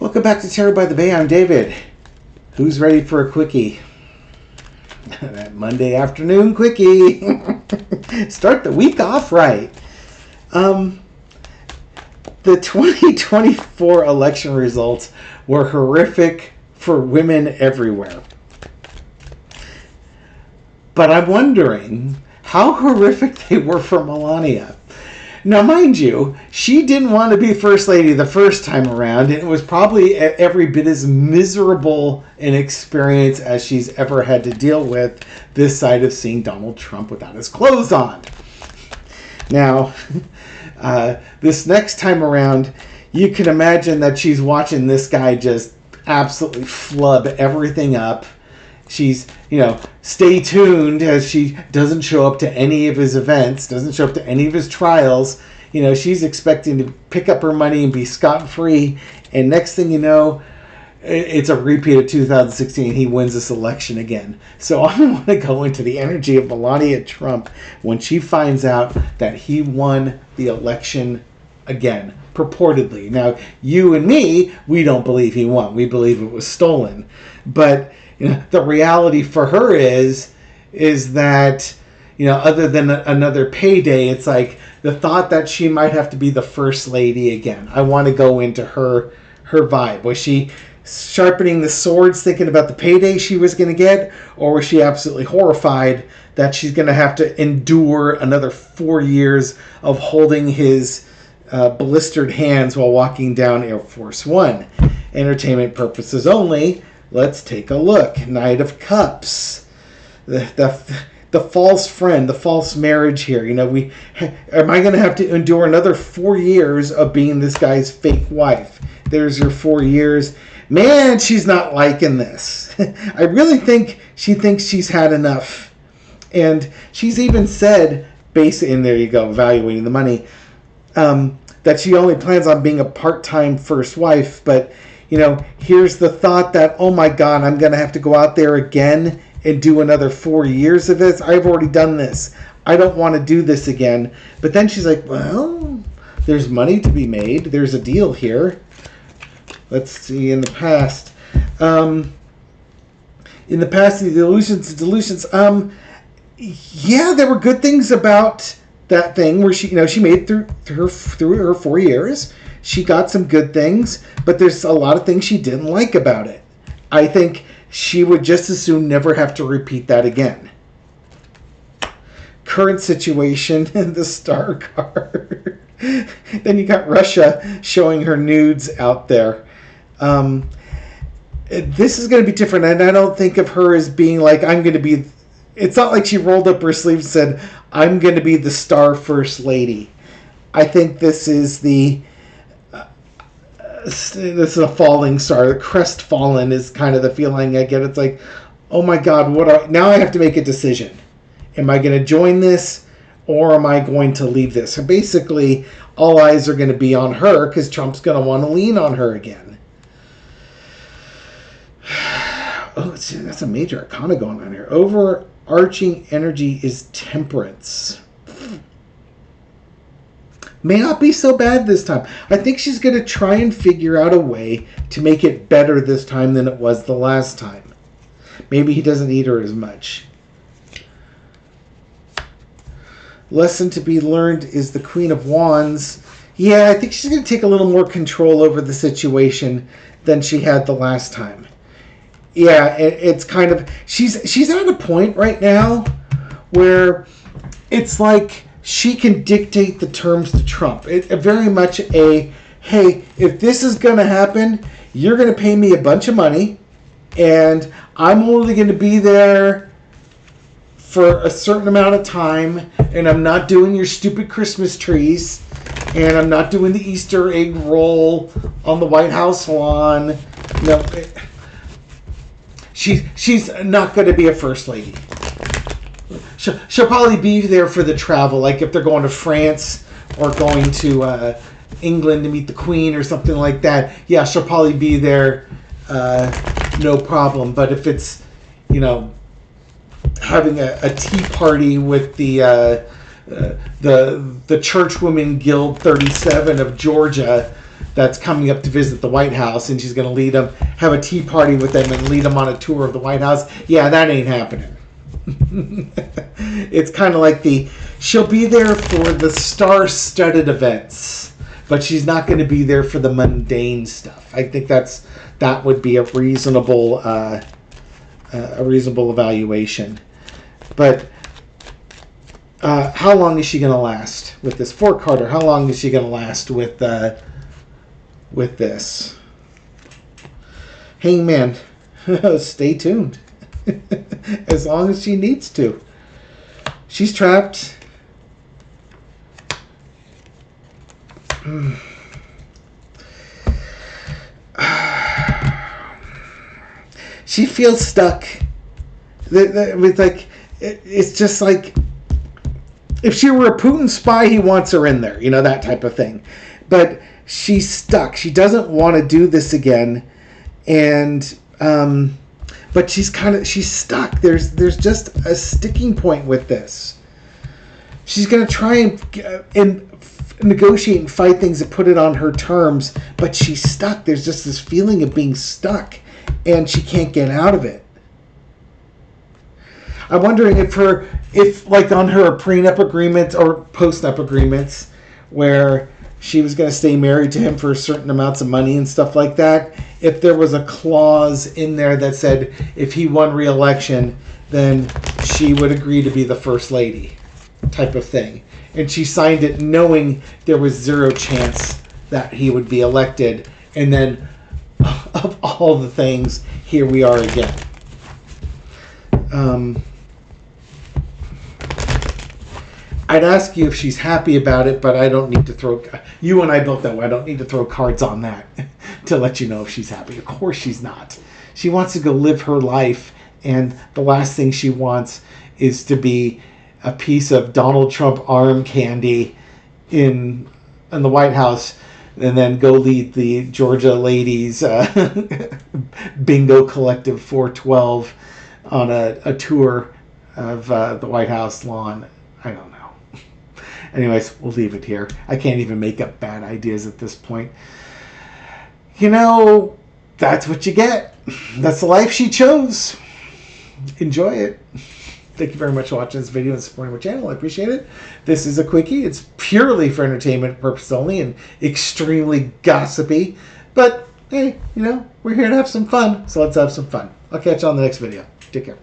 Welcome back to Terror by the Bay. I'm David. Who's ready for a quickie? That Monday afternoon quickie. Start the week off right. The 2024 election results were horrific for women everywhere. But I'm wondering how horrific they were for Melania. Now, mind you, she didn't want to be First Lady the first time around, and it was probably every bit as miserable an experience as she's ever had to deal with this side of seeing Donald Trump without his clothes on. Now, this next time around, you can imagine that she's watching this guy just absolutely flub everything up. She's, stay tuned as she doesn't show up to any of his events, doesn't show up to any of his trials. She's expecting to pick up her money and be scot-free. And next thing you know, it's a repeat of 2016. He wins this election again. So I want to go into the energy of Melania Trump when she finds out that he won the election again, purportedly. Now, you and me, we don't believe he won. We believe it was stolen. But the reality for her is that, other than another payday, it's like the thought that she might have to be the first lady again. I want to go into her vibe. Was she sharpening the swords thinking about the payday she was going to get? Or was she absolutely horrified that she's going to have to endure another 4 years of holding his blistered hands while walking down Air Force One? Entertainment purposes only. Let's take a look. Knight of Cups. The false friend, the false marriage here. Am I going to have to endure another 4 years of being this guy's fake wife? There's your 4 years. Man, she's not liking this. I really think she thinks she's had enough. And she's even said, and there you go, evaluating the money, that she only plans on being a part-time first wife, but here's the thought that, oh my God, I'm going to have to go out there again and do another 4 years of this. I've already done this. I don't want to do this again. But then she's like, well, there's money to be made. There's a deal here. Let's see, in the past. The delusions. Yeah, there were good things about that thing where she made through her 4 years. She got some good things, but there's a lot of things she didn't like about it. I think she would just as soon never have to repeat that again. Current situation, the star card. Then you got Russia showing her nudes out there. This is going to be different, and I don't think of her as being like, I'm going to be... It's not like she rolled up her sleeves and said, I'm going to be the star first lady. I think this is this is a falling star. The crestfallen is kind of the feeling I get. It's like, oh my God, now I have to make a decision. Am I going to join this or am I going to leave this? So basically, all eyes are going to be on her because Trump's going to want to lean on her again. Oh, that's a major arcana going on here. Overarching energy is temperance. May not be so bad this time. I think she's going to try and figure out a way to make it better this time than it was the last time. Maybe he doesn't need her as much. Lesson to be learned is the Queen of Wands. Yeah, I think she's going to take a little more control over the situation than she had the last time. Yeah, it's kind of... She's at a point right now where it's like... she can dictate the terms to Trump. It's very much hey, if this is going to happen, you're going to pay me a bunch of money, and I'm only going to be there for a certain amount of time, and I'm not doing your stupid Christmas trees, and I'm not doing the Easter egg roll on the White House lawn. No, she's not going to be a first lady. She'll probably be there for the travel, like if they're going to France or going to England to meet the Queen or something like that. Yeah, she'll probably be there, no problem. But if it's, having a tea party with the Churchwomen Guild 37 of Georgia, that's coming up to visit the White House, and she's going to lead them, have a tea party with them, and lead them on a tour of the White House. Yeah, that ain't happening. It's kind of like she'll be there for the star-studded events, but she's not going to be there for the mundane stuff. I think that would be a reasonable evaluation. But how long is she going to last with this? For Carter, how long is she going to last with this? Hangman, stay tuned. As long as she needs to. She's trapped. She feels stuck. It's just like if she were a Putin spy, he wants her in there, that type of thing. But she's stuck. She doesn't want to do this again, and but she's stuck. There's just a sticking point with this. She's going to try and negotiate and fight things and put it on her terms, but she's stuck. There's just this feeling of being stuck, and she can't get out of it. I'm wondering if like on her prenup agreements or postnup agreements, where she was going to stay married to him for certain amounts of money and stuff like that, if there was a clause in there that said if he won re-election, then she would agree to be the first lady type of thing. And she signed it knowing there was zero chance that he would be elected. And then of all the things, here we are again. I'd ask you if she's happy about it, but I don't need to throw... You and I both know I don't need to throw cards on that to let you know if she's happy. Of course she's not. She wants to go live her life, and the last thing she wants is to be a piece of Donald Trump arm candy in the White House and then go lead the Georgia ladies bingo collective 412 on a tour of the White House lawn. I don't know. Anyways, we'll leave it here. I can't even make up bad ideas at this point. That's what you get. That's the life she chose. Enjoy it. Thank you very much for watching this video and supporting my channel. I appreciate it. This is a Quickie. It's purely for entertainment purposes only and extremely gossipy. But, hey, we're here to have some fun. So let's have some fun. I'll catch you on the next video. Take care.